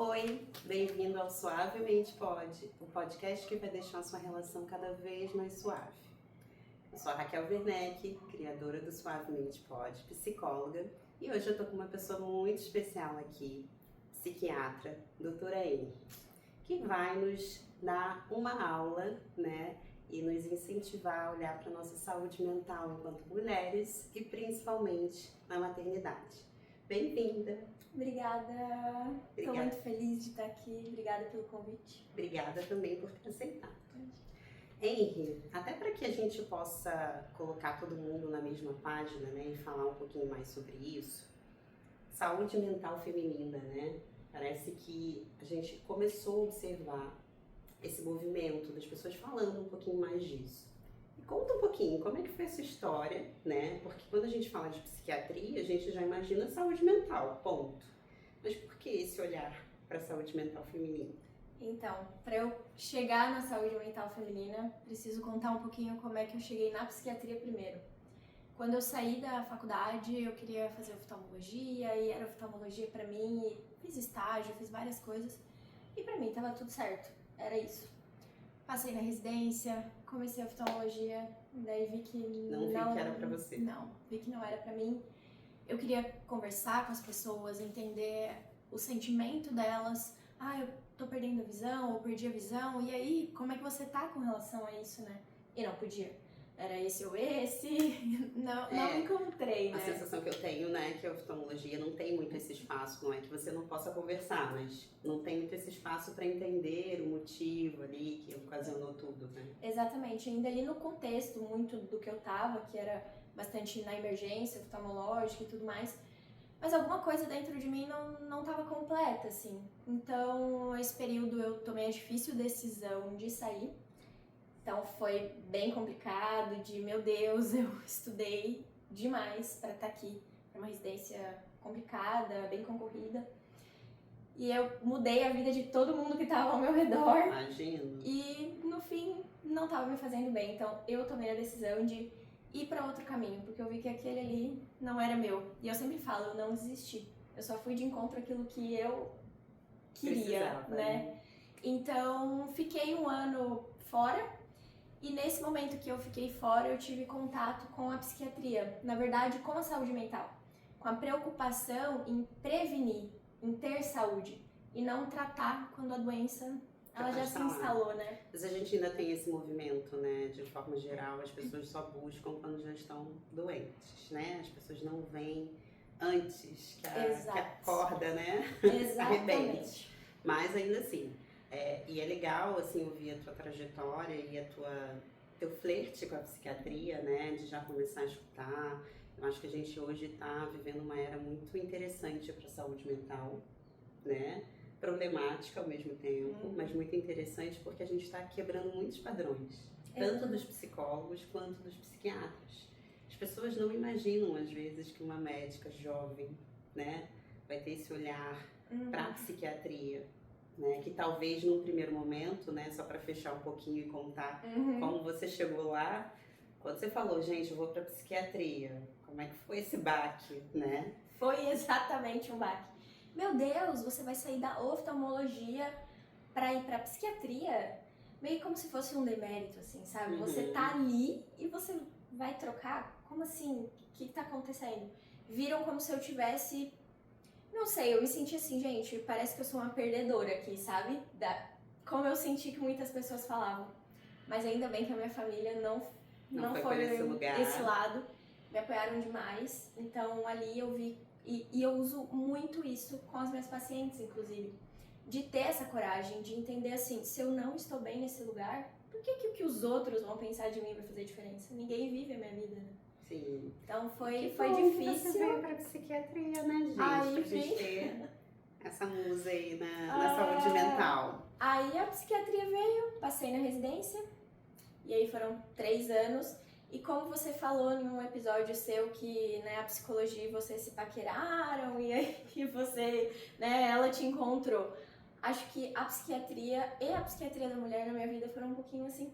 Oi, bem-vindo ao Suavemente Pode, o podcast que vai deixar a sua relação cada vez mais suave. Eu sou a Raquel Werneck, criadora do Suavemente Pode, psicóloga, e hoje eu tô com uma pessoa muito especial aqui, psiquiatra, doutora Amy, que vai nos dar uma aula, né, e nos incentivar a olhar para a nossa saúde mental enquanto mulheres e principalmente na maternidade. Bem-vinda! Obrigada, estou muito feliz de estar aqui, obrigada pelo convite. Obrigada também por ter aceitado. Henry, até para que a gente possa colocar todo mundo na mesma página, né, e falar um pouquinho mais sobre isso, saúde mental feminina, né? Parece que a gente começou a observar esse movimento das pessoas falando um pouquinho mais disso. E conta um pouquinho, como é que foi essa história, né? Porque quando a gente fala de psiquiatria, a gente já imagina saúde mental, ponto. Mas por que esse olhar para a saúde mental feminina? Então, para eu chegar na saúde mental feminina, preciso contar um pouquinho como é que eu cheguei na psiquiatria primeiro. Quando eu saí da faculdade, eu queria fazer oftalmologia, e era oftalmologia para mim, e fiz estágio, fiz várias coisas, e para mim tava tudo certo, era isso. Passei na residência, comecei a oftalmologia, daí vi que Não vi que era pra você. Não, vi que não era pra mim. Eu queria conversar com as pessoas, entender o sentimento delas. Ah, eu tô perdendo a visão, ou perdi a visão, e aí, como é que você tá com relação a isso, né? E não podia. Era esse ou esse, não encontrei, né? A sensação que eu tenho, né, que a oftalmologia não tem muito esse espaço, não é que você não possa conversar, mas não tem muito esse espaço para entender o motivo ali que ocasionou tudo, né? Exatamente, ainda ali no contexto muito do que eu tava, que era bastante na emergência oftalmológica e tudo mais, mas alguma coisa dentro de mim não tava completa, assim. Então, esse período eu tomei a difícil decisão de sair. Então foi bem complicado, meu Deus, eu estudei demais para estar aqui. É uma residência complicada, bem concorrida. E eu mudei a vida de todo mundo que estava ao meu redor. Imagino. E no fim não estava me fazendo bem, então eu tomei a decisão de ir para outro caminho, porque eu vi que aquele ali não era meu. E eu sempre falo, eu não desisti. Eu só fui de encontro àquilo que eu queria, Precisava, né? Então fiquei um ano fora. E nesse momento que eu fiquei fora, eu tive contato com a psiquiatria, na verdade com a saúde mental, com a preocupação em prevenir, em ter saúde e não tratar quando a doença ela já se instalou, né? Mas a gente ainda tem esse movimento, né? De forma geral, as pessoas só buscam quando já estão doentes, né? As pessoas não veem antes que a corda, né? Arrebente. Mas ainda assim, e é legal, assim, ouvir a tua trajetória e teu flerte com a psiquiatria, né? De já começar a escutar. Eu acho que a gente hoje está vivendo uma era muito interessante para a saúde mental, né? Problemática ao mesmo tempo, mas muito interessante porque a gente está quebrando muitos padrões, tanto dos psicólogos quanto dos psiquiatras. As pessoas não imaginam, às vezes, que uma médica jovem, né, vai ter esse olhar para a psiquiatria, né, que talvez num primeiro momento, né, só para fechar um pouquinho e contar como você chegou lá, quando você falou, gente, eu vou para psiquiatria, como é que foi esse baque, né? Foi exatamente um baque. Meu Deus, você vai sair da oftalmologia para ir para psiquiatria? Meio como se fosse um demérito, assim, sabe? Você tá ali e você vai trocar? Como assim? O que tá acontecendo? Viram como se eu tivesse... Não sei, eu me senti assim, gente, parece que eu sou uma perdedora aqui, sabe? Como eu senti que muitas pessoas falavam. Mas ainda bem que a minha família não foi esse lado. Me apoiaram demais. Então ali eu vi... E eu uso muito isso com as minhas pacientes, inclusive. De ter essa coragem, de entender assim, se eu não estou bem nesse lugar, por que o que os outros vão pensar de mim vai fazer diferença? Ninguém vive a minha vida, né? Sim. Então foi Que difícil. você veio pra psiquiatria, né, gente? Aí, pra gente ter essa musa aí na saúde mental. Aí a psiquiatria veio, passei na residência, e aí foram 3 anos. E como você falou em um episódio seu que, né, a psicologia e você se paqueraram e aí você, né, ela te encontrou. Acho que a psiquiatria e a psiquiatria da mulher na minha vida foram um pouquinho assim,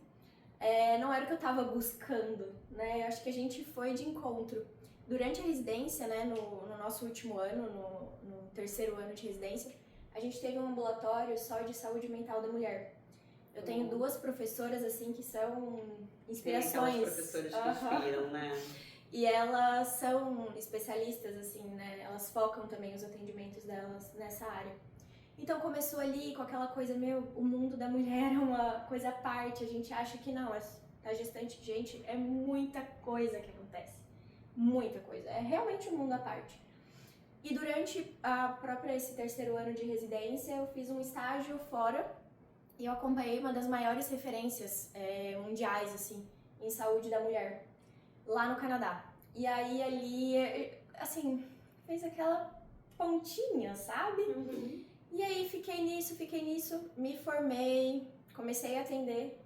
não era o que eu tava buscando, né, acho que a gente foi de encontro. Durante a residência, né, no nosso último ano, no terceiro ano de residência, a gente teve um ambulatório só de saúde mental da mulher. Eu tenho 2 professoras, assim, que são inspirações. Tem professoras que inspiram, né? E elas são especialistas, assim, né? Elas focam também os atendimentos delas nessa área. Então começou ali com aquela coisa, o mundo da mulher é uma coisa à parte. A gente acha que não, a gestante, gente, é muita coisa que acontece. Muita coisa. É realmente um mundo à parte. E durante esse 3º ano de residência, eu fiz um estágio fora e eu acompanhei uma das maiores referências mundiais, assim, em saúde da mulher, lá no Canadá. E aí, ali, assim, fez aquela pontinha, sabe? Uhum. E aí, fiquei nisso, me formei, comecei a atender.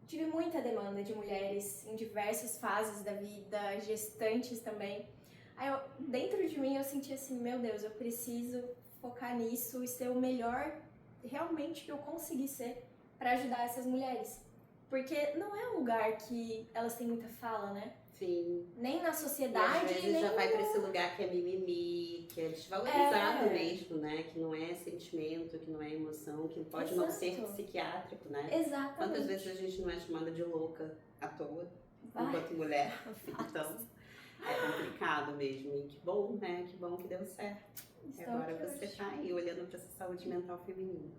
Tive muita demanda de mulheres em diversas fases da vida, gestantes também. Aí, dentro de mim, eu senti assim, meu Deus, eu preciso focar nisso e ser o melhor realmente que eu consegui ser para ajudar essas mulheres. Porque não é um lugar que elas têm muita fala, né? Sim. Nem na sociedade, e às vezes nem já vai para esse lugar que é mimimi, que é desvalorizado mesmo, né? Que não é sentimento, que não é emoção, que pode não ser psiquiátrico, né? Exatamente. Quantas vezes a gente não é chamada de louca à toa, enquanto mulher? Então, é complicado mesmo. E que bom, né? Que bom que deu certo. E agora você tá aí olhando para essa saúde mental feminina.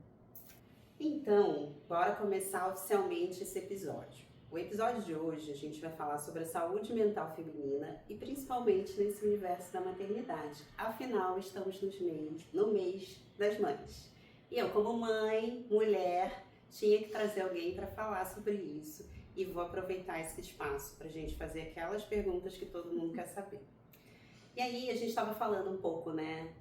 Então, bora começar oficialmente esse episódio. O episódio de hoje a gente vai falar sobre a saúde mental feminina e principalmente nesse universo da maternidade. Afinal, estamos no mês das mães. E eu, como mãe, mulher, tinha que trazer alguém para falar sobre isso e vou aproveitar esse espaço para a gente fazer aquelas perguntas que todo mundo quer saber. E aí a gente estava falando um pouco, né,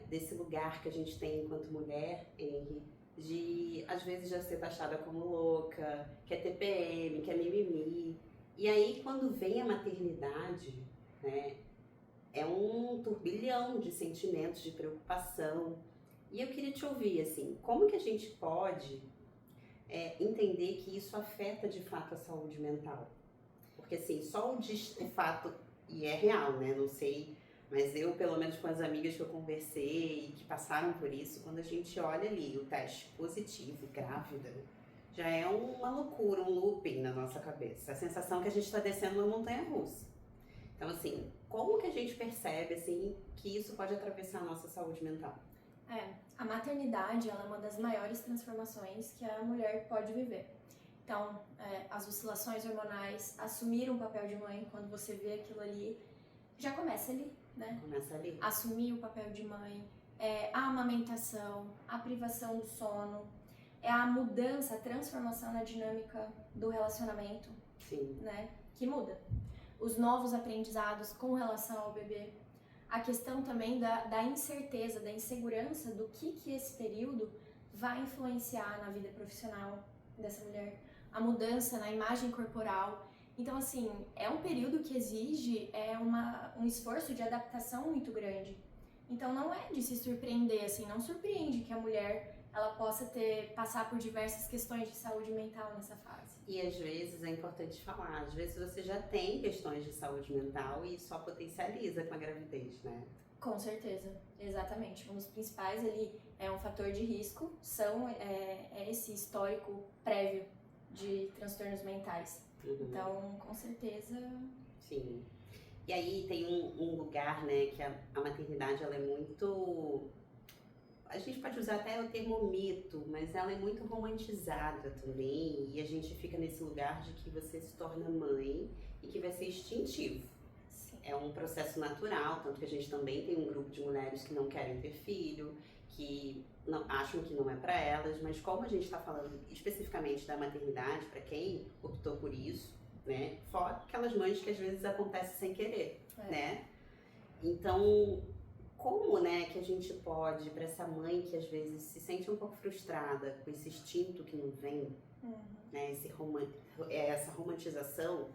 desse lugar que a gente tem enquanto mulher, Henry, de às vezes já ser taxada como louca, que é TPM, que é mimimi. E aí quando vem a maternidade, né, é um turbilhão de sentimentos, de preocupação. E eu queria te ouvir, assim, como que a gente pode entender que isso afeta de fato a saúde mental? Porque assim, só o fato, e é real, né, não sei... Mas eu, pelo menos com as amigas que eu conversei e que passaram por isso, quando a gente olha ali o teste positivo, grávida, já é uma loucura, um looping na nossa cabeça. A sensação que a gente está descendo uma montanha-russa. Então, assim, como que a gente percebe, assim, que isso pode atravessar a nossa saúde mental? A maternidade, ela é uma das maiores transformações que a mulher pode viver. Então, as oscilações hormonais, assumir um papel de mãe, quando você vê aquilo ali, já começa ali. Né? Começa ali. Assumir o papel de mãe, a amamentação, a privação do sono, a mudança, a transformação na dinâmica do relacionamento. Sim. Né? Que muda. Os novos aprendizados com relação ao bebê. A questão também da incerteza, da insegurança do que esse período vai influenciar na vida profissional dessa mulher. A mudança na imagem corporal. Então, assim, é um período que exige um esforço de adaptação muito grande. Então, não é de se surpreender, assim, não surpreende que a mulher ela possa passar por diversas questões de saúde mental nessa fase. E às vezes é importante falar, às vezes você já tem questões de saúde mental e só potencializa com a gravidez, né? Com certeza, exatamente. Um dos principais ali é um fator de risco, é esse histórico prévio de transtornos mentais. Uhum. Então, com certeza... Sim. E aí tem um lugar, né, que a maternidade, ela é muito... A gente pode usar até o termo mito, mas ela é muito romantizada também. E a gente fica nesse lugar de que você se torna mãe e que vai ser instintivo. Sim. É um processo natural, tanto que a gente também tem um grupo de mulheres que não querem ter filho, que acham que não é para elas, mas como a gente está falando especificamente da maternidade, para quem optou por isso, né? Fora aquelas mães que às vezes acontece sem querer, né? Então, como, né, que a gente pode, para essa mãe que às vezes se sente um pouco frustrada com esse instinto que não vem, né, essa romantização,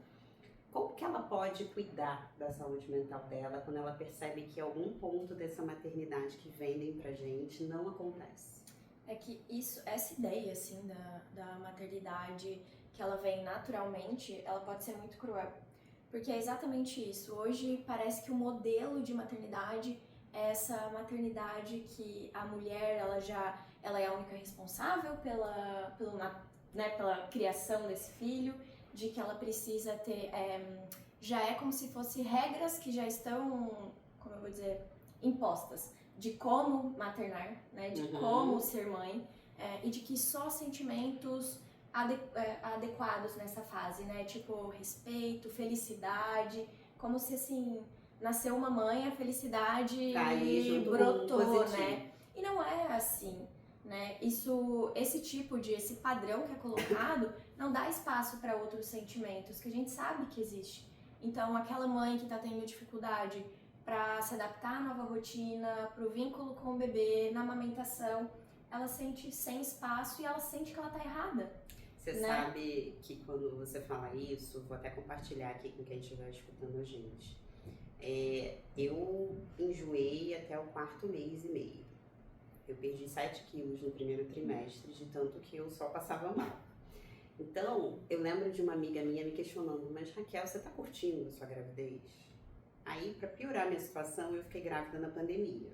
como que ela pode cuidar da saúde mental dela quando ela percebe que algum ponto dessa maternidade que vendem pra gente não acontece? É que essa ideia, assim, da maternidade, que ela vem naturalmente, ela pode ser muito cruel. Porque é exatamente isso. Hoje parece que o modelo de maternidade essa maternidade que a mulher, ela é a única responsável pela criação desse filho, de que ela precisa ter, já é como se fosse regras que já estão, como eu vou dizer, impostas, de como maternar, né, de como ser mãe, e de que só sentimentos adequados nessa fase, né, tipo respeito, felicidade, como se assim, nasceu uma mãe, a felicidade tá ali junto brotou, né, e não é assim, né, esse padrão que é colocado não dá espaço para outros sentimentos que a gente sabe que existe. Então aquela mãe que está tendo dificuldade para se adaptar à nova rotina, para o vínculo com o bebê, na amamentação, ela sente sem espaço e ela sente que ela tá errada. Você sabe que quando você fala isso, vou até compartilhar aqui com quem estiver escutando a gente. Eu enjoei até o 4º mês e meio. Eu perdi 7 quilos no primeiro trimestre, de tanto que eu só passava mal. Então, eu lembro de uma amiga minha me questionando, mas Raquel, você tá curtindo a sua gravidez? Aí, pra piorar a minha situação, eu fiquei grávida na pandemia.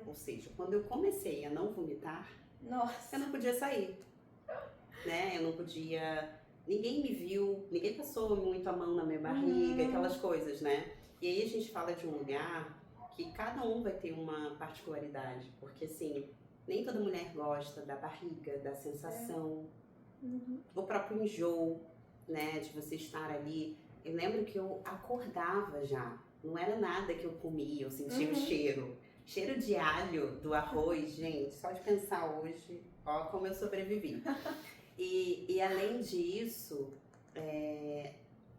Ou seja, quando eu comecei a não vomitar, eu não podia sair. Né? Eu não podia... Ninguém me viu, ninguém passou muito a mão na minha barriga, aquelas coisas, né? E aí a gente fala de um lugar que cada um vai ter uma particularidade, porque assim, nem toda mulher gosta da barriga, da sensação, o próprio enjoo, né? De você estar ali. Eu lembro que eu acordava já, não era nada que eu comia, eu sentia o cheiro. Cheiro de alho do arroz, gente, só de pensar hoje, ó como eu sobrevivi. E além disso,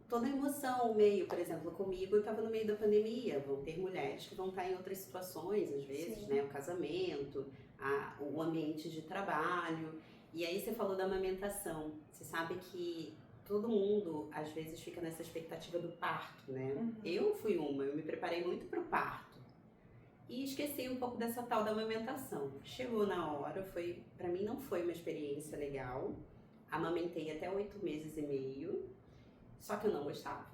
toda a emoção, o meio, por exemplo, comigo eu estava no meio da pandemia, vão ter mulheres que vão estar em outras situações, às vezes, né, o casamento, o ambiente de trabalho, e aí você falou da amamentação, você sabe que todo mundo, às vezes, fica nessa expectativa do parto, né? Eu fui eu me preparei muito para o parto, e esqueci um pouco dessa tal da amamentação. Chegou na hora, pra mim não foi uma experiência legal. Amamentei até 8 meses e meio, só que eu não gostava.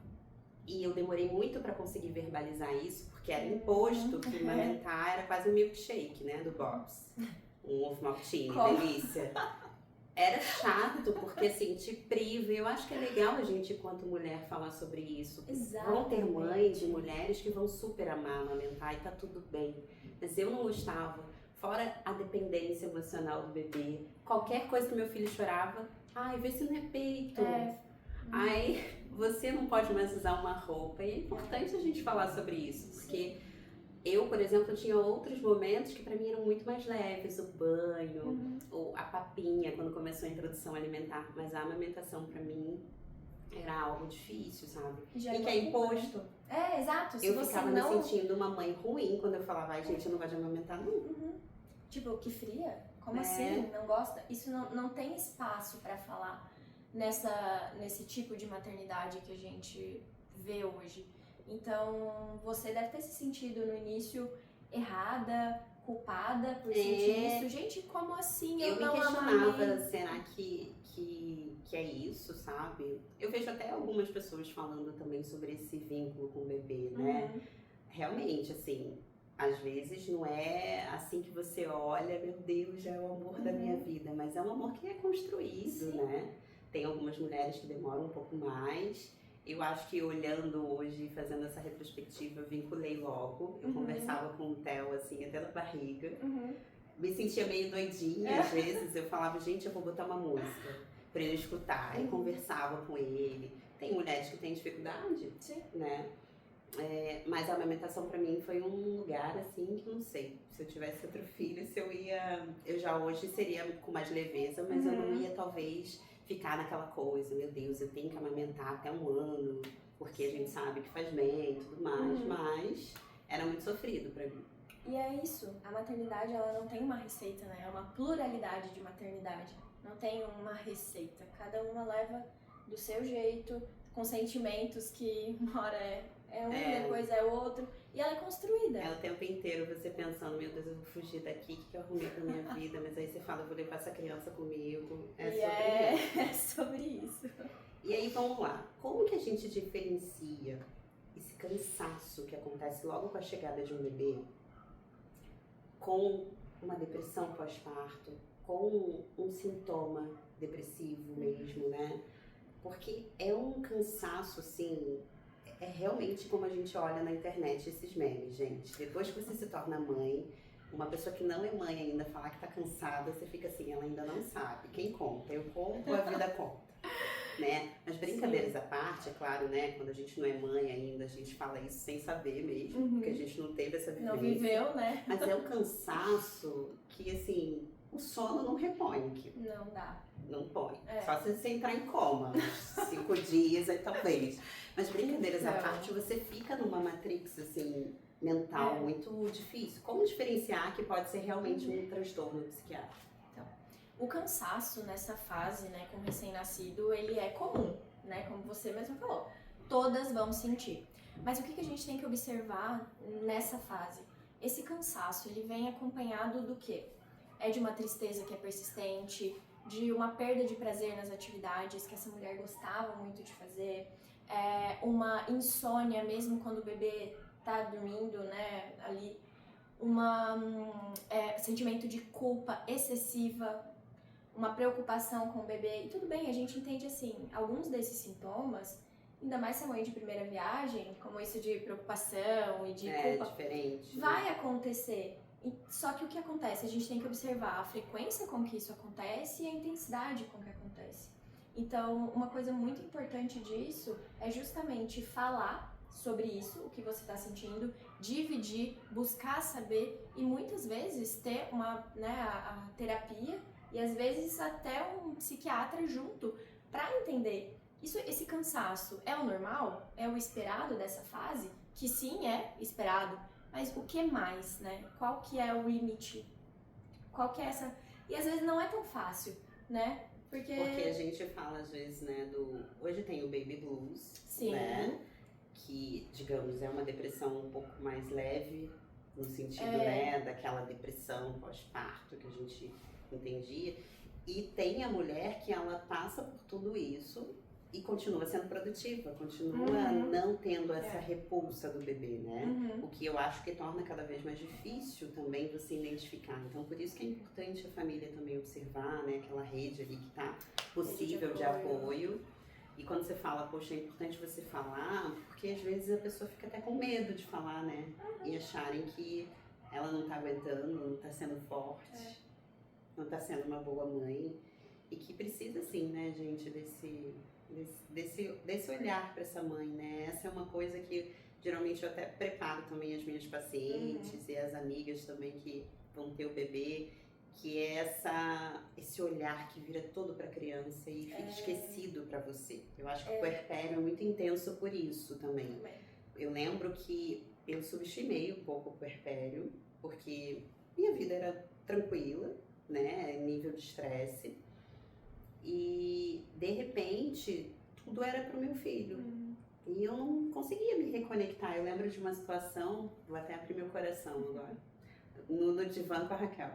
E eu demorei muito para conseguir verbalizar isso, porque era imposto que amamentar era quase um milkshake, né, do Bob's. Um ovo maltine, delícia. Era chato, porque assim, te priva. E eu acho que é legal a gente, enquanto mulher, falar sobre isso. Exatamente. Vão ter mães de mulheres que vão super amar amamentar e tá tudo bem. Mas eu não gostava. Fora a dependência emocional do bebê. Qualquer coisa que meu filho chorava, vê se não é peito. Aí você não pode mais usar uma roupa. E é importante a gente falar sobre isso, porque eu, por exemplo, tinha outros momentos que pra mim eram muito mais leves, o banho, ou a papinha, quando começou a introdução alimentar, mas a amamentação pra mim era algo difícil, sabe? E que é imposto. Exato. Se eu você ficava não... me sentindo uma mãe ruim quando eu falava, gente, eu não gosto de amamentar, não. Tipo, que fria? Como assim? Não gosta? Isso não tem espaço pra falar nesse tipo de maternidade que a gente vê hoje. Então, você deve ter se sentido no início errada, culpada por sentir isso. Gente, como assim? Eu não me questionava, será que é isso, sabe? Eu vejo até algumas pessoas falando também sobre esse vínculo com o bebê, né? Realmente, assim, às vezes não é assim que você olha, meu Deus, já é o amor da minha vida, mas é um amor que é construído, né? Tem algumas mulheres que demoram um pouco mais. Eu acho que olhando hoje, fazendo essa retrospectiva, eu vinculei logo. Eu conversava com o Theo, assim, até na barriga. Me sentia meio doidinha, às vezes. Eu falava, gente, eu vou botar uma música pra ele escutar. E conversava com ele. Tem mulheres que têm dificuldade, né? Mas a amamentação pra mim foi um lugar, assim, que não sei. Se eu tivesse outro filho, eu já hoje seria com mais leveza, mas eu não ia, talvez, ficar naquela coisa, meu Deus, eu tenho que amamentar até 1 ano, porque a gente sabe que faz bem e tudo mais, mas era muito sofrido pra mim. E é isso, a maternidade, ela não tem uma receita, né? É uma pluralidade de maternidade, não tem uma receita, cada uma leva do seu jeito, com sentimentos que uma hora é um, depois é outro, e ela é construída. É o tempo inteiro você pensando, meu Deus, eu vou fugir daqui, o que eu arrumei pra minha vida? Mas aí você fala, eu vou levar essa criança comigo. É sobre isso. E aí, vamos lá. Como que a gente diferencia esse cansaço que acontece logo com a chegada de um bebê com uma depressão pós-parto, com um sintoma depressivo mesmo, né? Porque é um cansaço, assim, é realmente como a gente olha na internet esses memes, gente. Depois que você se torna mãe, uma pessoa que não é mãe ainda falar que tá cansada, você fica assim, ela ainda não sabe. Quem conta? Eu conto, a vida conta. Né? Mas brincadeiras à parte, é claro, né? Quando a gente não é mãe ainda, a gente fala isso sem saber mesmo, porque a gente não teve essa vivência. Não viveu, né? Mas é um cansaço que, assim, o sono não repõe. Não dá. Não põe. Só se você entrar em coma, uns 5 dias, aí talvez. Mas brincadeiras à parte, você fica numa matrix, assim, mental muito difícil. Como diferenciar que pode ser realmente um transtorno psiquiátrico? Então, o cansaço nessa fase, né, com recém-nascido, ele é comum, né, como você mesmo falou. Todas vão sentir. Mas o que a gente tem que observar nessa fase? Esse cansaço, ele vem acompanhado do quê? É de uma tristeza que é persistente, de uma perda de prazer nas atividades que essa mulher gostava muito de fazer, uma insônia mesmo quando o bebê tá dormindo, né, ali, sentimento de culpa excessiva, uma preocupação com o bebê. E tudo bem, a gente entende assim, alguns desses sintomas, ainda mais se é mãe de primeira viagem, como isso de preocupação e de culpa, diferente, vai acontecer. Só que o que acontece? A gente tem que observar a frequência com que isso acontece e a intensidade com que acontece. Então, uma coisa muito importante disso é justamente falar sobre isso, o que você está sentindo, dividir, buscar saber e muitas vezes ter a terapia e às vezes até um psiquiatra junto para entender. Esse cansaço é o normal? É o esperado dessa fase? Que sim, é esperado. Mas o que mais, né? Qual que é o limite? Qual que é essa... E às vezes não é tão fácil, né? Porque a gente fala às vezes, né, Hoje tem o baby blues, sim, né? Que, digamos, é uma depressão um pouco mais leve, no sentido, né, daquela depressão pós-parto que a gente entendia. E tem a mulher que ela passa por tudo isso e continua sendo produtiva, continua não tendo essa repulsa do bebê, né? O que eu acho que torna cada vez mais difícil também você identificar. Então, por isso que é importante a família também observar, né? Aquela rede ali que tá possível de apoio. E quando você fala, poxa, é importante você falar, porque às vezes a pessoa fica até com medo de falar, né? E acharem que ela não tá aguentando, não tá sendo forte, não tá sendo uma boa mãe. E que precisa, sim, né, gente, desse olhar para essa mãe, né? Essa é uma coisa que geralmente eu até preparo também as minhas pacientes e as amigas também que vão ter o bebê, que é esse olhar que vira todo para a criança e fica esquecido para você. Eu acho que o puerpério é muito intenso por isso também. Eu lembro que eu subestimei um pouco o puerpério, porque minha vida era tranquila, né, nível de estresse. E, de repente, tudo era pro meu filho. E eu não conseguia me reconectar. Eu lembro de uma situação, vou até abrir meu coração agora, no divã com a Raquel,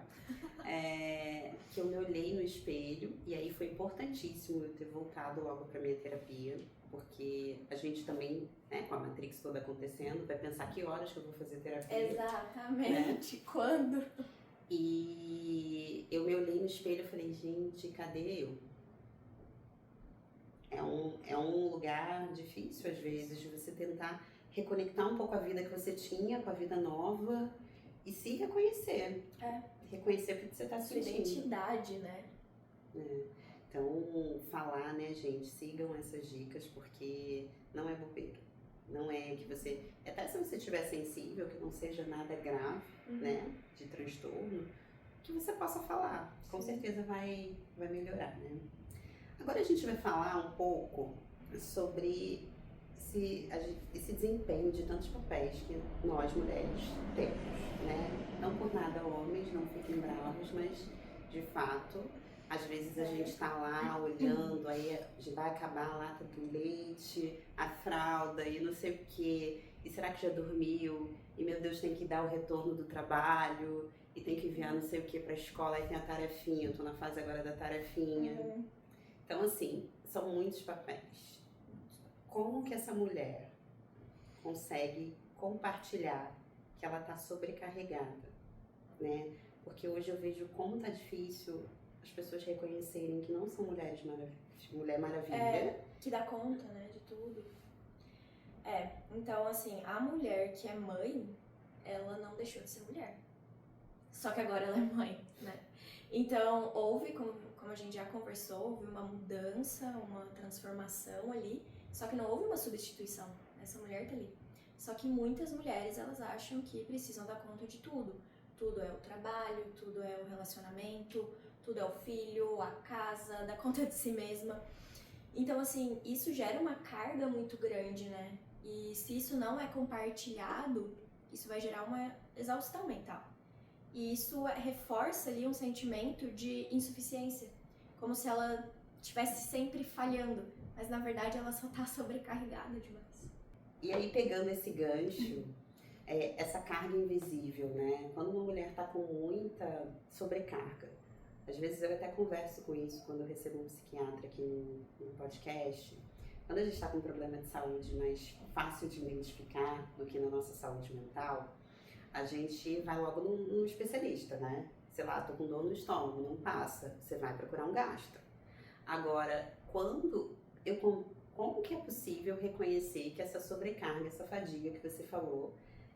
que eu me olhei no espelho, e aí foi importantíssimo eu ter voltado logo pra minha terapia, porque a gente também, né, com a Matrix toda acontecendo, vai pensar que horas que eu vou fazer terapia. Exatamente, né? Quando? E eu me olhei no espelho e falei, gente, cadê eu? É um lugar difícil, às vezes, de você tentar reconectar um pouco a vida que você tinha com a vida nova e se reconhecer. Reconhecer o que você está sentindo. Identidade, né? Então, falar, né, gente, sigam essas dicas, porque não é bobeira. Não é que você... Até se você estiver sensível, que não seja nada grave, né, de transtorno, que você possa falar. Com certeza vai melhorar, né? Agora a gente vai falar um pouco sobre esse desempenho de tantos papéis que nós mulheres temos, né? Não por nada homens, não fiquem bravos, mas de fato, às vezes a gente está lá olhando, aí vai acabar a lata do leite, a fralda e não sei o quê, e será que já dormiu? E meu Deus, tem que dar o retorno do trabalho, e tem que enviar não sei o quê para a escola, aí tem a tarefinha, eu tô na fase agora da tarefinha. Então, assim, são muitos papéis. Como que essa mulher consegue compartilhar que ela está sobrecarregada né? Porque hoje eu vejo como tá difícil as pessoas reconhecerem que não são mulher maravilha. Que dá conta, né, de tudo. Então assim, a mulher que é mãe, ela não deixou de ser mulher. Só que agora ela é mãe, né? Então houve, como a gente já conversou, houve uma mudança, uma transformação ali, só que não houve uma substituição. Essa mulher tá ali. Só que muitas mulheres, elas acham que precisam dar conta de tudo. Tudo é o trabalho, tudo é o relacionamento, tudo é o filho, a casa, dar conta de si mesma. Então, assim, isso gera uma carga muito grande, né? E se isso não é compartilhado, isso vai gerar uma exaustão mental. E isso reforça ali um sentimento de insuficiência. Como se ela estivesse sempre falhando. Mas, na verdade, ela só tá sobrecarregada demais. E aí, pegando esse gancho, essa carga invisível, né? Quando uma mulher tá com muita sobrecarga, às vezes eu até converso com isso quando eu recebo um psiquiatra aqui no podcast. Quando a gente está com um problema de saúde mais fácil de identificar do que na nossa saúde mental, a gente vai logo num especialista, né? Sei lá, tô com dor no estômago, não passa, você vai procurar um gastro. Agora, como que é possível reconhecer que essa sobrecarga, essa fadiga que você falou,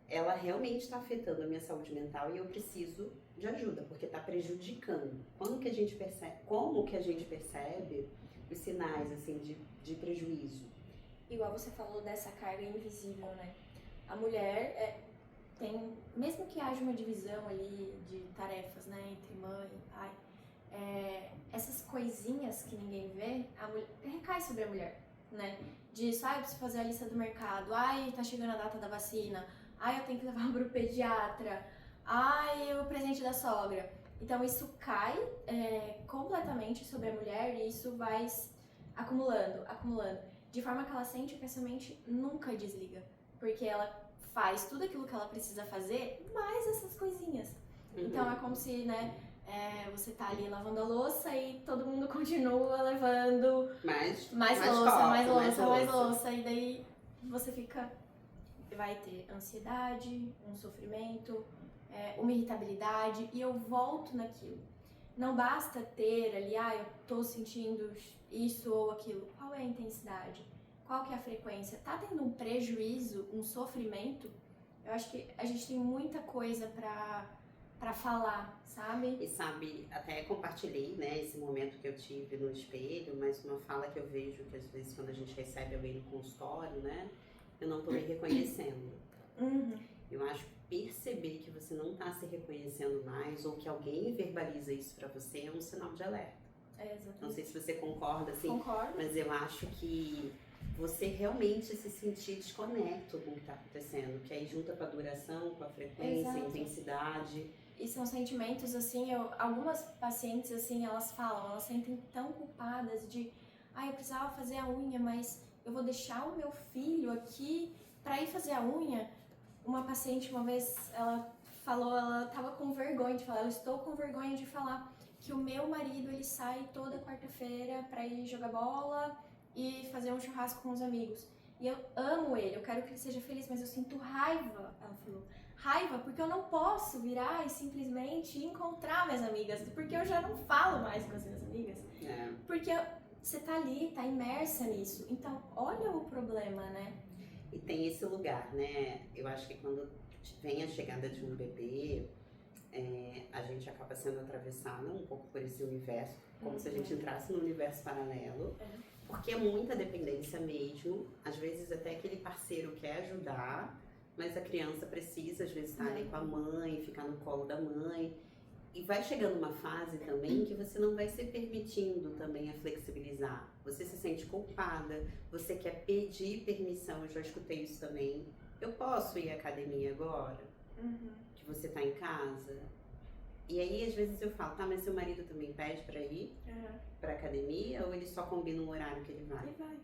ela realmente está afetando a minha saúde mental e eu preciso de ajuda, porque está prejudicando? Como que a gente percebe os sinais, assim, de prejuízo? Igual você falou dessa carga invisível, né? A mulher tem, mesmo que haja uma divisão ali de tarefas, né, entre mãe e pai, essas coisinhas que ninguém vê, recai sobre a mulher, né? Disso, eu preciso fazer a lista do mercado, tá chegando a data da vacina, eu tenho que levar pro pediatra, o presente da sogra. Então isso cai completamente sobre a mulher e isso vai acumulando, de forma que ela sente que essa mente nunca desliga, porque ela faz tudo aquilo que ela precisa fazer, mais essas coisinhas. Então é como se, né, você tá ali lavando a louça e todo mundo continua levando mais louça, e daí você vai ter ansiedade, um sofrimento, uma irritabilidade, e eu volto naquilo. Não basta ter ali, eu tô sentindo isso ou aquilo. Qual é a intensidade? Qual que é a frequência? Tá tendo um prejuízo, um sofrimento? Eu acho que a gente tem muita coisa pra falar, sabe? E sabe, até compartilhei, né, esse momento que eu tive no espelho, mas uma fala que eu vejo que às vezes quando a gente recebe alguém no consultório, né, eu não tô me reconhecendo. Eu acho que perceber que você não tá se reconhecendo mais ou que alguém verbaliza isso pra você é um sinal de alerta. Exatamente. Não sei se você concorda, assim, Concordo. Mas eu acho que você realmente se sentir desconecto com o que tá acontecendo, que aí junta com a duração, com a frequência, a intensidade. E são sentimentos, assim, algumas pacientes, assim, elas sentem tão culpadas de, eu precisava fazer a unha, mas eu vou deixar o meu filho aqui pra ir fazer a unha. Uma paciente, uma vez, ela tava com vergonha de falar, eu estou com vergonha de falar que o meu marido, ele sai toda quarta-feira pra ir jogar bola e fazer um churrasco com os amigos. E eu amo ele, eu quero que ele seja feliz, mas eu sinto raiva, ela falou. Raiva porque eu não posso virar e simplesmente encontrar minhas amigas, porque eu já não falo mais com as minhas amigas. Porque você tá ali, tá imersa nisso. Então, olha o problema, né? E tem esse lugar, né? Eu acho que quando vem a chegada de um bebê, a gente acaba sendo atravessada um pouco por esse universo, como se a gente entrasse num universo paralelo, porque é muita dependência mesmo. Às vezes até aquele parceiro quer ajudar, mas a criança precisa, às vezes, estar ali com a mãe, ficar no colo da mãe. E vai chegando uma fase também que você não vai se permitindo também a flexibilizar. Você se sente culpada, você quer pedir permissão, eu já escutei isso também. Eu posso ir à academia agora? Que você tá em casa? E aí, às vezes eu falo, mas seu marido também pede pra ir pra academia ou ele só combina um horário que ele vai? Ele vai.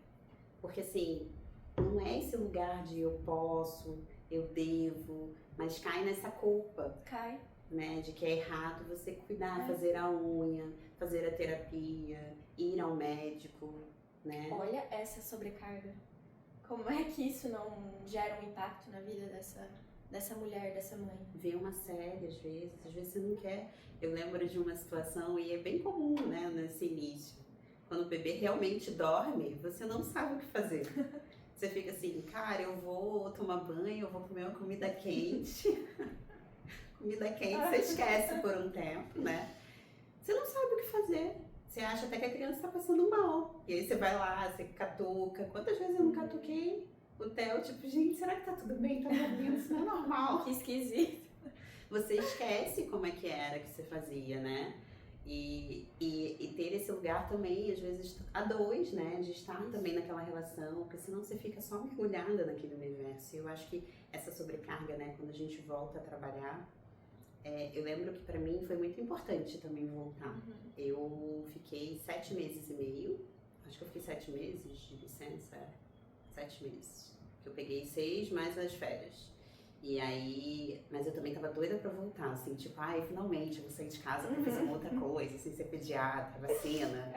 Porque assim, não é esse lugar de eu posso, eu devo, mas cai nessa culpa. Cai. Né, de que é errado você cuidar, fazer a unha, fazer a terapia, ir ao médico, né? Olha essa sobrecarga. Como é que isso não gera um impacto na vida dessa mulher, dessa mãe. Ver uma série, às vezes você não quer. Eu lembro de uma situação, e é bem comum, né, nesse início. Quando o bebê realmente dorme, você não sabe o que fazer. Você fica assim, cara, eu vou tomar banho, eu vou comer uma comida quente. Comida quente, você esquece por um tempo, né? Você não sabe o que fazer. Você acha até que a criança tá passando mal. E aí você vai lá, você catuca. Quantas vezes eu não catuquei o Theo? Tipo, gente, será que tá tudo bem? Tá dormindo? Isso não é normal. Que esquisito. Você esquece como é que era que você fazia, né? E ter esse lugar também, às vezes, a dois, né? De estar também naquela relação, porque senão você fica só mergulhada naquele universo. E eu acho que essa sobrecarga, né? Quando a gente volta a trabalhar, eu lembro que pra mim foi muito importante também voltar. Eu fiquei 7 meses e meio, acho que eu fiquei 7 meses de licença, 7 meses. Que eu peguei 6 mais as férias. E aí, mas eu também tava doida pra voltar, assim, tipo, ai, finalmente eu vou sair de casa pra fazer uma outra coisa, sem ser pediatra, vacina.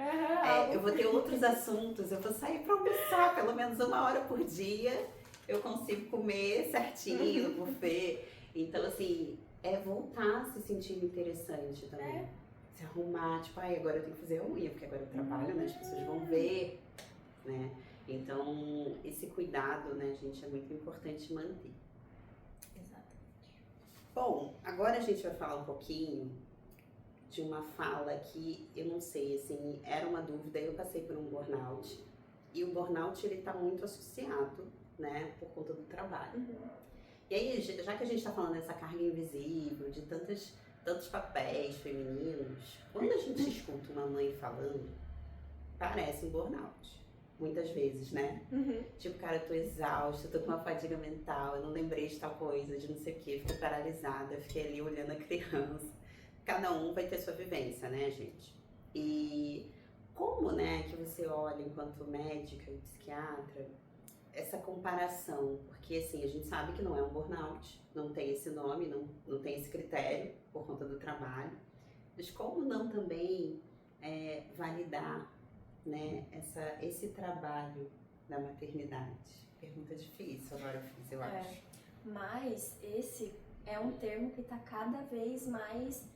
Eu vou ter outros assuntos, eu vou sair pra almoçar pelo menos 1 hora por dia, eu consigo comer certinho no buffet. Então, assim, voltar a se sentir interessante também. Se arrumar, tipo, ai, agora eu tenho que fazer a unha, porque agora eu trabalho, né, as pessoas vão ver, né. Então, esse cuidado, né, gente, é muito importante manter. Bom, agora a gente vai falar um pouquinho de uma fala que eu não sei, assim, era uma dúvida, eu passei por um burnout. E o burnout, ele tá muito associado, né, por conta do trabalho. E aí, já que a gente tá falando dessa carga invisível, de tantos papéis femininos, quando a gente escuta uma mãe falando, parece um burnout. Muitas vezes, né? Tipo, cara, eu tô exausta, eu tô com uma fadiga mental, eu não lembrei de tal coisa, de não sei o quê, fiquei paralisada, fiquei ali olhando a criança. Cada um vai ter sua vivência, né, gente? E como, né, que você olha enquanto médica e psiquiatra, essa comparação? Porque, assim, a gente sabe que não é um burnout, não tem esse nome, não tem esse critério por conta do trabalho. Mas como não também validar, né, esse trabalho da maternidade? Pergunta difícil agora eu fiz, eu acho. Mas esse é um termo que está cada vez mais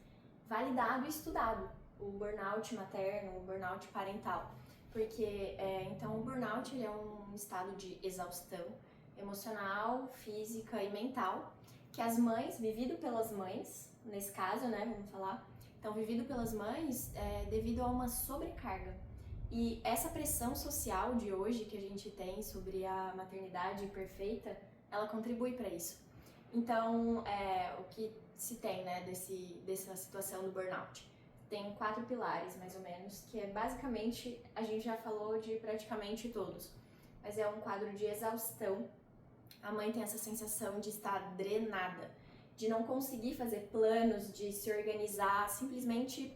validado e estudado. O burnout materno, o burnout parental. Porque, então, o burnout ele é um estado de exaustão emocional, física e mental, que as mães, vivido pelas mães, nesse caso, né, vamos falar, então, vivido pelas mães devido a uma sobrecarga. E essa pressão social de hoje que a gente tem sobre a maternidade perfeita, ela contribui para isso. Então, o que se tem, né, dessa situação do burnout? Tem 4 pilares, mais ou menos, que é basicamente, a gente já falou de praticamente todos, mas é um quadro de exaustão. A mãe tem essa sensação de estar drenada, de não conseguir fazer planos, de se organizar, simplesmente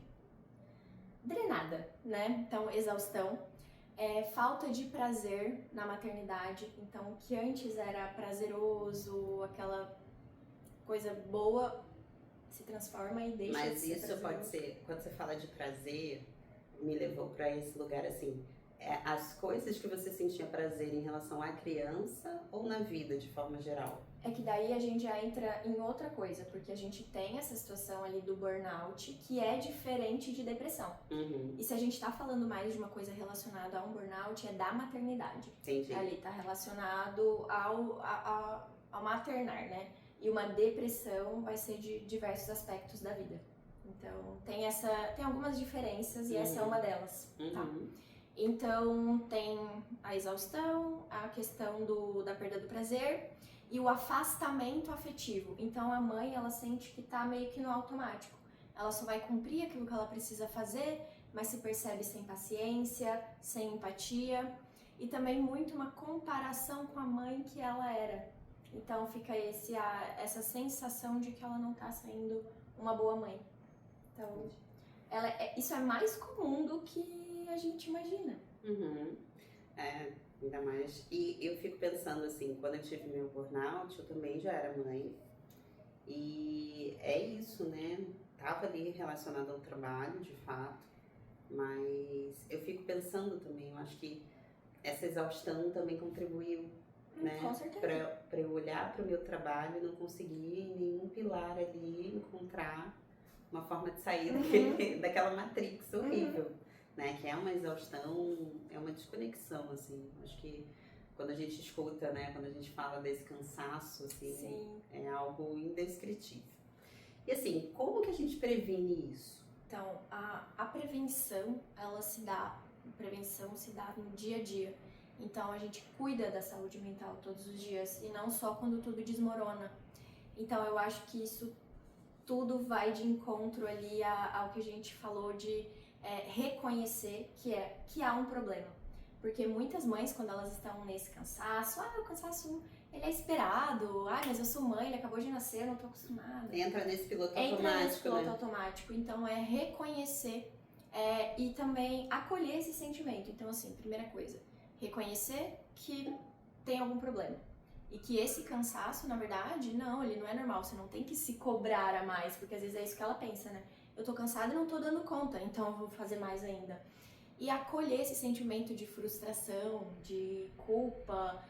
drenada, né? Então, exaustão. Falta de prazer na maternidade. Então, o que antes era prazeroso, aquela coisa boa, se transforma e deixa de ser prazeroso. Mas isso pode ser, quando você fala de prazer, me levou para esse lugar assim, as coisas que você sentia prazer em relação à criança ou na vida de forma geral? É que daí a gente já entra em outra coisa, porque a gente tem essa situação ali do burnout, que é diferente de depressão. E se a gente tá falando mais de uma coisa relacionada a um burnout, é da maternidade. Entendi. Ali tá relacionado ao maternar, né? E uma depressão vai ser de diversos aspectos da vida. Então, tem algumas diferenças e essa é uma delas, tá? Então, tem a exaustão, a questão da perda do prazer e o afastamento afetivo. Então, a mãe, ela sente que tá meio que no automático. Ela só vai cumprir aquilo que ela precisa fazer, mas se percebe sem paciência, sem empatia. E também muito uma comparação com a mãe que ela era. Então, fica essa sensação de que ela não tá sendo uma boa mãe. Então, isso é mais comum do que a gente imagina. Ainda mais. E eu fico pensando assim, quando eu tive meu burnout, eu também já era mãe. E é isso, né? Tava ali relacionado ao trabalho, de fato. Mas eu fico pensando também, eu acho que essa exaustão também contribuiu né? Com certeza. Pra eu olhar para o meu trabalho e não conseguir em nenhum pilar ali encontrar uma forma de sair daquela matrix horrível, né? Que é uma exaustão, é uma desconexão, assim. Acho que quando a gente escuta, né? Quando a gente fala desse cansaço, assim, Sim. é algo indescritível. E assim, como que a gente previne isso? Então, a prevenção, prevenção se dá no dia a dia. Então, a gente cuida da saúde mental todos os dias e não só quando tudo desmorona. Então, eu acho que isso tudo vai de encontro ali ao que a gente falou de reconhecer que há um problema. Porque muitas mães, quando elas estão nesse cansaço, o cansaço ele é esperado, mas eu sou mãe, ele acabou de nascer, eu não tô acostumada. Entra nesse piloto automático, né? Automático. Então, é reconhecer e também acolher esse sentimento. Então, assim, primeira coisa, reconhecer que tem algum problema. E que esse cansaço, na verdade, ele não é normal. Você não tem que se cobrar a mais, porque às vezes é isso que ela pensa, né? Eu tô cansada e não tô dando conta, então eu vou fazer mais ainda. E acolher esse sentimento de frustração, de culpa,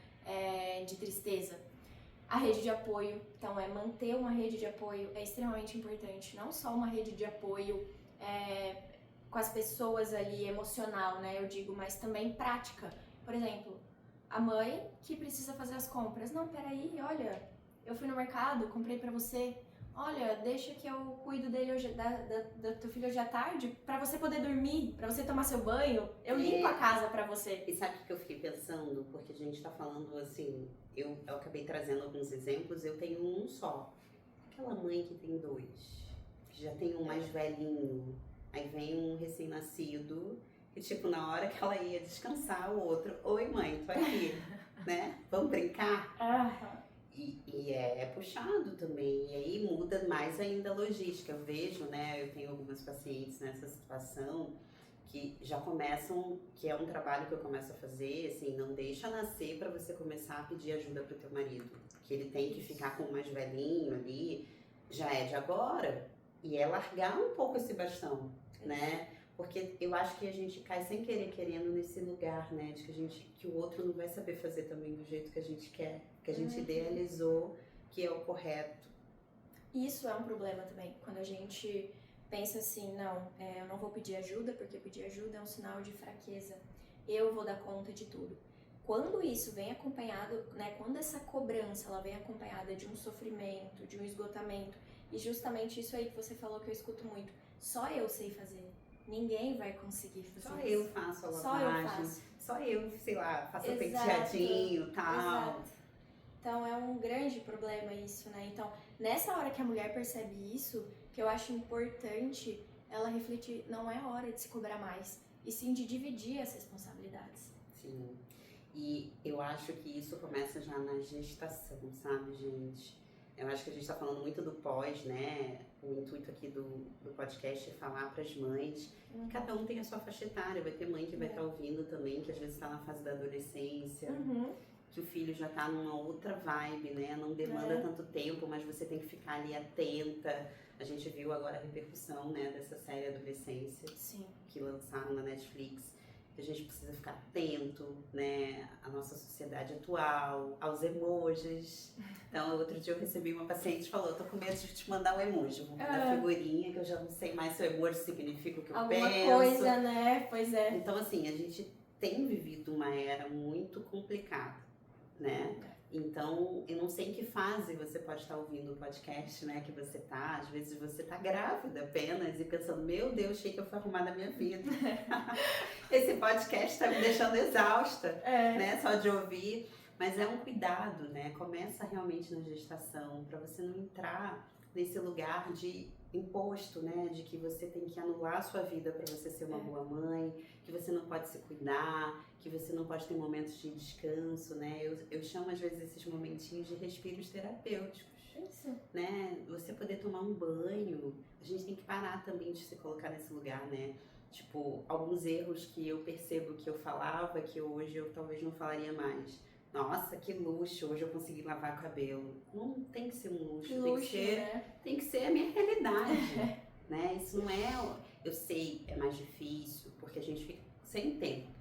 de tristeza. A rede de apoio, então manter uma rede de apoio é extremamente importante. Não só uma rede de apoio com as pessoas ali, emocional, né? Eu digo, mas também prática. Por exemplo, a mãe que precisa fazer as compras. Não, peraí, olha, eu fui no mercado, comprei pra você. Olha, deixa que eu cuido dele hoje, da teu filho hoje à tarde, pra você poder dormir, pra você tomar seu banho. Eu limpo a casa pra você. E sabe o que eu fiquei pensando? Porque a gente tá falando assim, eu acabei trazendo alguns exemplos, eu tenho um só. Aquela mãe que tem dois, que já tem um mais velhinho, aí vem um recém-nascido, que tipo, na hora que ela ia descansar, o outro, oi mãe, tô aqui, né? Vamos brincar? E é puxado também, e aí muda mais ainda a logística. Eu vejo, né, eu tenho algumas pacientes nessa situação que já começam, que é um trabalho que eu começo a fazer, assim, não deixa nascer para você começar a pedir ajuda pro teu marido, que ele tem que ficar com o mais velhinho ali, já é de agora, e é largar um pouco esse bastão, né? Porque eu acho que a gente cai sem querer querendo nesse lugar, né? De que o outro não vai saber fazer também do jeito que a gente quer, que a gente idealizou que é o correto. Isso é um problema também, quando a gente pensa assim, não, eu não vou pedir ajuda, porque pedir ajuda é um sinal de fraqueza. Eu vou dar conta de tudo. Quando isso vem acompanhado, né, quando essa cobrança ela vem acompanhada de um sofrimento, de um esgotamento, e justamente isso aí que você falou que eu escuto muito, só eu sei fazer. Ninguém vai conseguir fazer Só isso. Eu faço a lavagem. Só eu, sei lá, faço o penteadinho e tal. Exato. Então é um grande problema isso, né? Então, nessa hora que a mulher percebe isso, que eu acho importante ela refletir, não é hora de se cobrar mais, e sim de dividir as responsabilidades. Sim. E eu acho que isso começa já na gestação, sabe, gente? Eu acho que a gente tá falando muito do pós, né? O intuito aqui do podcast é falar para as mães que cada um tem a sua faixa etária. Vai ter mãe que vai estar ouvindo também, que às vezes está na fase da adolescência, que o filho já tá numa outra vibe, né? Não demanda tanto tempo, mas você tem que ficar ali atenta. A gente viu agora a repercussão, né, dessa série Adolescência, que lançaram na Netflix. A gente precisa ficar atento, né, à nossa sociedade atual, aos emojis. Então, outro dia eu recebi uma paciente que falou, tô com medo de te mandar um emoji, vou mandar figurinha, que eu já não sei mais se o emoji significa o que eu penso. Alguma coisa, né? Pois é. Então, assim, a gente tem vivido uma era muito complicada, né? Então, eu não sei em que fase você pode estar ouvindo o podcast, né, que você tá. Às vezes você tá grávida apenas e pensando, meu Deus, achei que eu fui arrumar da minha vida. Esse podcast tá me deixando exausta, né, só de ouvir. Mas é um cuidado, né, começa realmente na gestação, para você não entrar nesse lugar de imposto, né, de que você tem que anular a sua vida para você ser uma boa mãe, que você não pode se cuidar, que você não pode ter momentos de descanso, né? Eu chamo às vezes esses momentinhos de respiros terapêuticos. Isso. Né? Você poder tomar um banho, a gente tem que parar também de se colocar nesse lugar, né? Tipo, alguns erros que eu percebo que eu falava, que hoje eu talvez não falaria mais. Nossa, que luxo, hoje eu consegui lavar o cabelo. Não tem que ser um luxo, tem que ser a minha realidade, né? Isso não é... Eu sei, é mais difícil, porque a gente fica sem tempo.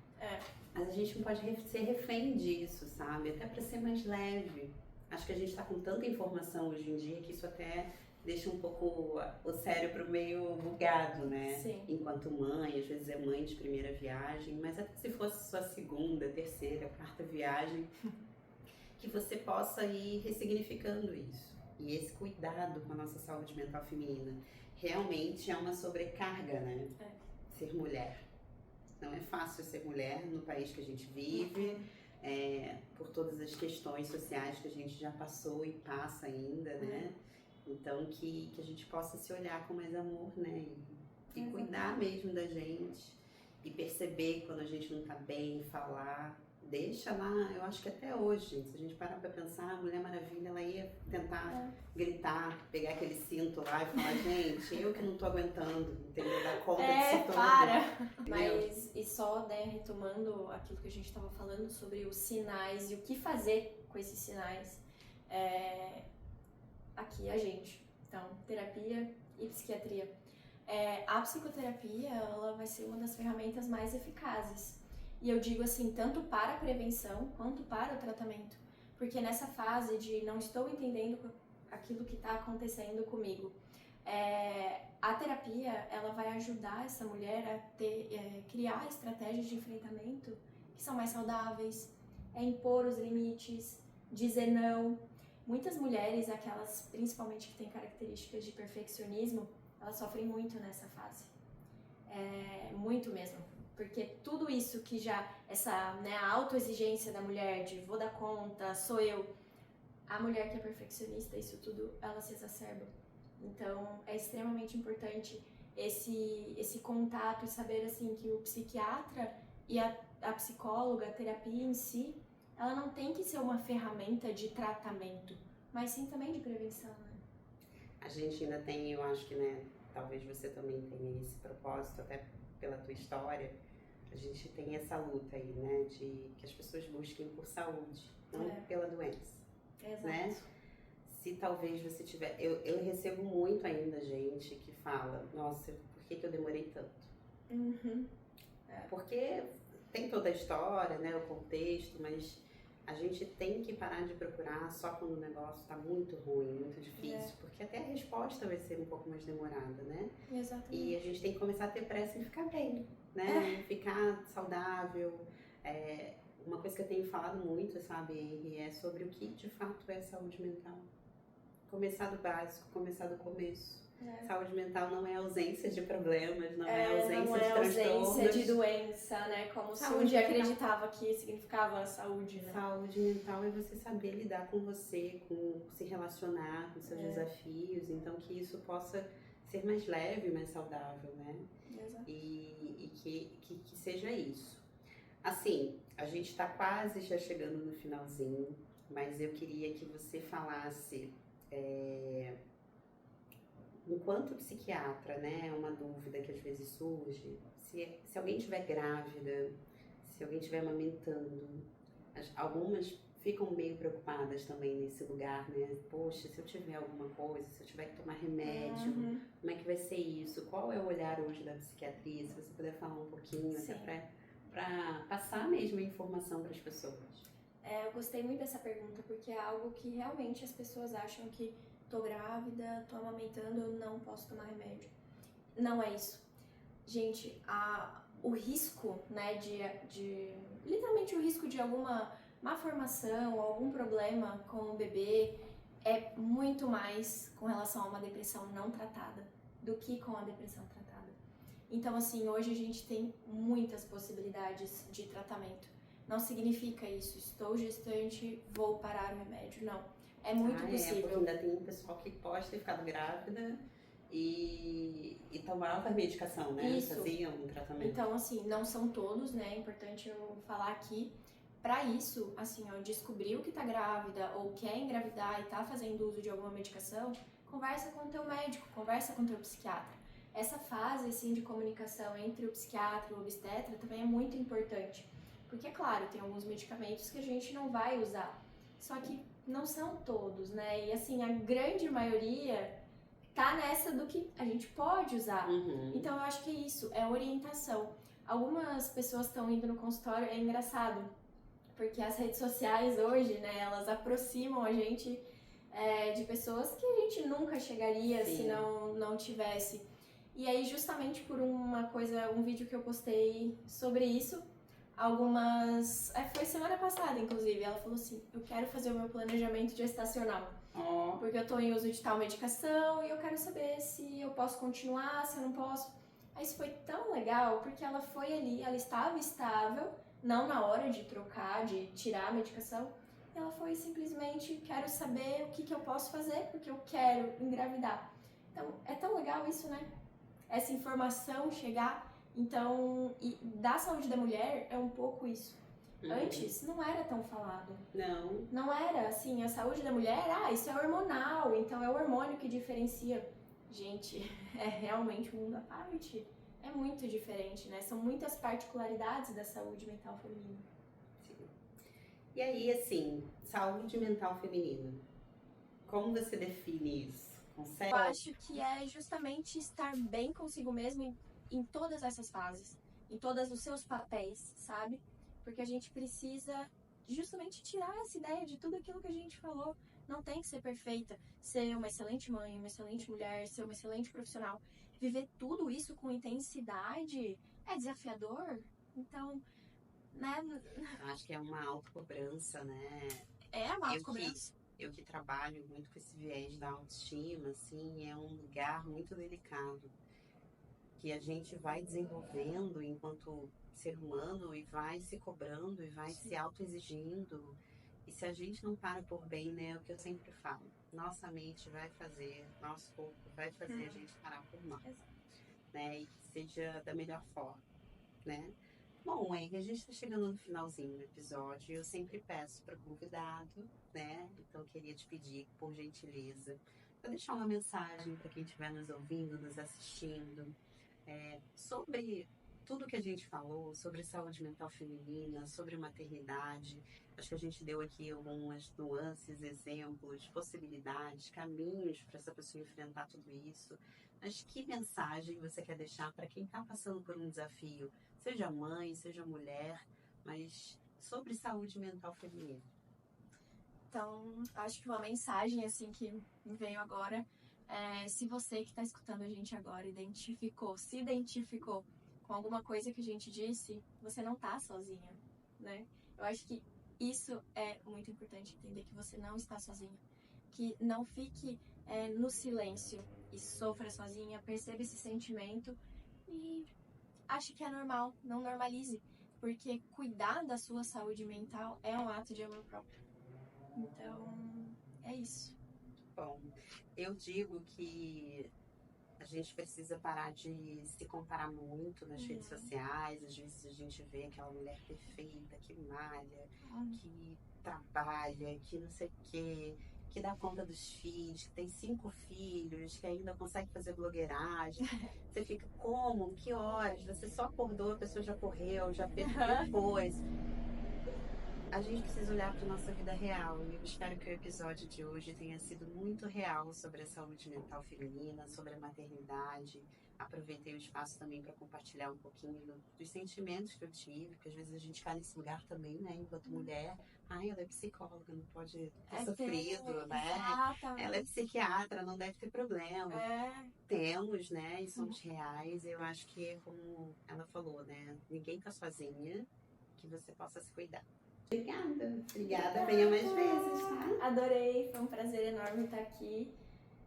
Mas a gente não pode ser refém disso, sabe? Até para ser mais leve. Acho que a gente está com tanta informação hoje em dia que isso até deixa um pouco o cérebro meio bugado, né? Sim. Enquanto mãe, às vezes é mãe de primeira viagem, mas até se fosse sua segunda, terceira, quarta viagem, que você possa ir ressignificando isso. E esse cuidado com a nossa saúde mental feminina realmente é uma sobrecarga, né? Ser mulher. Não é fácil ser mulher no país que a gente vive, por todas as questões sociais que a gente já passou e passa ainda, né? Então, que a gente possa se olhar com mais amor, né? E cuidar mesmo da gente. E perceber quando a gente não tá bem, falar. Deixa lá, eu acho que até hoje, se a gente parar pra pensar, a Mulher Maravilha, ela ia tentar gritar, pegar aquele cinto lá e falar, gente, eu que não tô aguentando, entendeu? Dar conta disso tudo. Para! Mas, e só, né, retomando aquilo que a gente tava falando sobre os sinais e o que fazer com esses sinais, aqui a gente. Então, terapia e psiquiatria. A psicoterapia, ela vai ser uma das ferramentas mais eficazes. E eu digo assim, tanto para a prevenção quanto para o tratamento. Porque nessa fase de não estou entendendo aquilo que está acontecendo comigo, a terapia, ela vai ajudar essa mulher a criar estratégias de enfrentamento que são mais saudáveis, impor os limites, dizer não. Muitas mulheres, aquelas principalmente que têm características de perfeccionismo, elas sofrem muito nessa fase. Muito mesmo. Porque tudo isso que já, a autoexigência da mulher de vou dar conta, sou eu, a mulher que é perfeccionista, isso tudo, ela se exacerba. Então, é extremamente importante esse contato e saber, assim, que o psiquiatra e a psicóloga, a terapia em si, ela não tem que ser uma ferramenta de tratamento, mas sim também de prevenção, né? A gente ainda tem, eu acho que, né, talvez você também tenha esse propósito, até pela tua história, a gente tem essa luta aí, né, de que as pessoas busquem por saúde, não pela doença. Exato. Né? Se talvez você tiver... Eu recebo muito ainda gente que fala, nossa, por que eu demorei tanto? Porque tem toda a história, né, o contexto, mas a gente tem que parar de procurar só quando o negócio está muito ruim, muito difícil, porque até a resposta vai ser um pouco mais demorada, né? Exatamente. E a gente tem que começar a ter pressa em ficar bem, né? Ficar saudável. Uma coisa que eu tenho falado muito, sabe, Henry, é sobre o que de fato é saúde mental. Começar do básico, começar do começo. Saúde mental não é ausência de problemas, não é ausência de transtornos. Ausência de doença, né? Como se um dia acreditava que significava saúde, né? Saúde mental é você saber lidar com você, com se relacionar com seus desafios, então que isso possa ser mais leve, mais saudável, né? Exato. E que seja isso. Assim, a gente está quase já chegando no finalzinho, mas eu queria que você falasse... Enquanto psiquiatra, né, é uma dúvida que às vezes surge, se alguém estiver grávida, se alguém estiver amamentando, algumas ficam meio preocupadas também nesse lugar, né? Poxa, se eu tiver alguma coisa, se eu tiver que tomar remédio, como é que vai ser isso? Qual é o olhar hoje da psiquiatria? Se você puder falar um pouquinho, até para passar mesmo a informação para as pessoas. Eu gostei muito dessa pergunta, porque é algo que realmente as pessoas acham que tô grávida, tô amamentando, eu não posso tomar remédio. Não é isso. Gente, o risco, né, literalmente o risco de alguma malformação, algum problema com o bebê é muito mais com relação a uma depressão não tratada do que com a depressão tratada. Então, assim, hoje a gente tem muitas possibilidades de tratamento. Não significa isso, estou gestante, vou parar o remédio, não. É muito possível. Porque ainda tem um pessoal que pode ter ficado grávida e tomava medicação, né? Isso. Faziam um tratamento. Então, assim, não são todos, né? É importante eu falar aqui. Pra isso, assim, ó, descobriu que tá grávida ou quer engravidar e tá fazendo uso de alguma medicação, conversa com o teu médico, conversa com o teu psiquiatra. Essa fase, assim, de comunicação entre o psiquiatra e o obstetra também é muito importante. Porque, claro, tem alguns medicamentos que a gente não vai usar. Só que não são todos, né? E assim, a grande maioria tá nessa do que a gente pode usar. Então eu acho que é isso, é orientação. algumas pessoas estão indo no consultório, é engraçado, porque as redes sociais hoje, né, elas aproximam a gente de pessoas que a gente nunca chegaria se não tivesse. E aí, justamente por um vídeo que eu postei sobre isso, foi semana passada, inclusive, ela falou assim, eu quero fazer o meu planejamento gestacional. Porque eu tô em uso de tal medicação e eu quero saber se eu posso continuar, se eu não posso. Aí isso foi tão legal, porque ela foi ali, ela estava estável, não na hora de trocar, de tirar a medicação. Ela foi simplesmente, quero saber o que eu posso fazer, porque eu quero engravidar. Então, é tão legal isso, né? Essa informação chegar. Então, e da saúde da mulher é um pouco isso. Antes não era tão falado. Não era, assim, a saúde da mulher, isso é hormonal, então é o hormônio que diferencia. Gente, é realmente um mundo à parte. É muito diferente, né? São muitas particularidades da saúde mental feminina. Sim. E aí, assim, saúde mental feminina, como você define isso? Consegue? Eu acho que é justamente estar bem consigo mesmo em todas essas fases, em todos os seus papéis, sabe? Porque a gente precisa justamente tirar essa ideia de tudo aquilo que a gente falou. Não tem que ser perfeita, ser uma excelente mãe, uma excelente mulher, ser uma excelente profissional. Viver tudo isso com intensidade é desafiador. Então, né? Acho que é uma autocobrança, né? É uma autocobrança. Eu que trabalho muito com esse viés da autoestima, assim, é um lugar muito delicado. Que a gente vai desenvolvendo enquanto ser humano e vai se cobrando e vai se autoexigindo. E se a gente não para por bem, né, é o que eu sempre falo, nossa mente vai fazer, nosso corpo vai fazer a gente parar por mal, né, e que seja da melhor forma, né. Bom, Henry, a gente está chegando no finalzinho do episódio e eu sempre peço para o convidado, né, então eu queria te pedir, por gentileza, para deixar uma mensagem para quem estiver nos ouvindo, nos assistindo, sobre tudo que a gente falou, sobre saúde mental feminina, sobre maternidade. Acho que a gente deu aqui algumas nuances, exemplos, possibilidades, caminhos para essa pessoa enfrentar tudo isso. Mas que mensagem você quer deixar para quem está passando por um desafio, seja mãe, seja mulher, mas sobre saúde mental feminina? Então, acho que uma mensagem assim que me veio agora se você que está escutando a gente agora se identificou com alguma coisa que a gente disse, você não tá sozinha, né? Eu acho que isso é muito importante, entender que você não está sozinha. Que não fique no silêncio e sofra sozinha, perceba esse sentimento e ache que é normal, não normalize. Porque cuidar da sua saúde mental é um ato de amor próprio. Então, é isso. Bom, eu digo que a gente precisa parar de se comparar muito nas redes sociais. Às vezes a gente vê aquela mulher perfeita, que malha, que trabalha, que não sei o quê, que dá conta dos filhos, que tem 5 filhos, que ainda consegue fazer blogueiragem. Você fica, como? Que horas? Você só acordou, a pessoa já correu, já fez depois. A gente precisa olhar para a nossa vida real e eu espero que o episódio de hoje tenha sido muito real sobre a saúde mental feminina, sobre a maternidade. Aproveitei o espaço também para compartilhar um pouquinho dos sentimentos que eu tive, porque às vezes a gente cai nesse lugar também, né, enquanto mulher. Ai, ela é psicóloga, não pode ter sofrido, né? Exatamente. Ela é psiquiatra, não deve ter problema. Temos, né, e somos reais. Eu acho que, como ela falou, né, ninguém tá sozinha, que você possa se cuidar. Obrigada, venha mais vezes, tá? Adorei, foi um prazer enorme estar aqui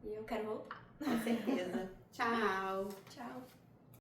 e eu quero voltar. Com certeza. Tchau. Tchau.